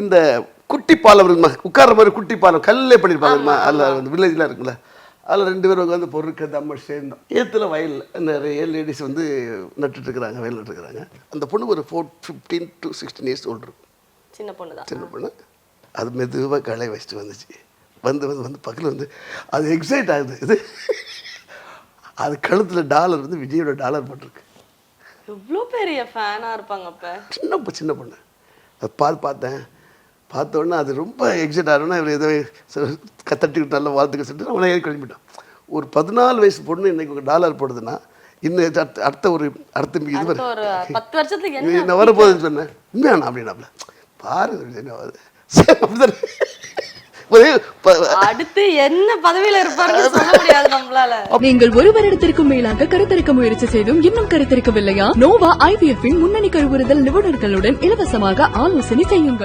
இந்த குட்டி பாலம் இருக்குமா, உட்கார்ற மாதிரி குட்டி பாலம் கல்லே பண்ணியிருப்பாங்க, அதில் வில்லேஜ்லாம் இருக்குல்ல, அதில் 2 பேரும் உட்காந்து பொருட்கள் நம்ம சேர்ந்தோம். ஏத்துல வயலில் நிறைய லேடிஸ் வந்து நட்டுட்டுருக்குறாங்க, வயல் நட்டுருக்குறாங்க. அந்த பொண்ணு ஒரு 15 to 16 இயர்ஸ் ஓல்டு இருக்கும். சின்ன பொண்ணு தான். சின்ன பொண்ணு. அது மெதுவாக களை வச்சுட்டு வந்துச்சு. வந்து பக்கத்தில் வந்து அது எக்ஸைட் ஆகுது. இது அது கழுத்தில் டாலர் வந்து விஜயோட டாலர் போட்டிருக்கு. எவ்வளோ பெரிய ஃபேனாக இருப்பாங்க அப்போ. சின்ன பொண்ணு. அது பார்த்த உடனே அது ரொம்ப எக்ஸைட் ஆகணும்னா இவர் ஏதோ தட்டிக்கிட்டு நல்லா வாழ்த்துக்க சொல்லிட்டு அவனை ஏறி கிளம்பிட்டான். ஒரு 14 வயசு பொண்ணு இன்னைக்கு ஒரு டாலர் போடுதுன்னா இன்னும் அடுத்த இது 10 வருஷத்துக்கு என்ன வரப்போகுதுன்னு சொன்னேன். உண்மையானா அப்படின்னாப்ல பாருங்க அடுத்து என்ன பதவியில இருப்பாருன்னு சொல்ல முடியாது நம்மளால. நீங்கள் 1 வருடத்திற்கும் மேலாக கருத்தரிக்க முயற்சி செய்தும் இன்னும் கருத்தரிக்கவில்லையா? நோவா IVF-இன் முன்னணி கருவுறுதல் நிபுணர்களுடன் இலவசமாக ஆலோசனை செய்யுங்கள்.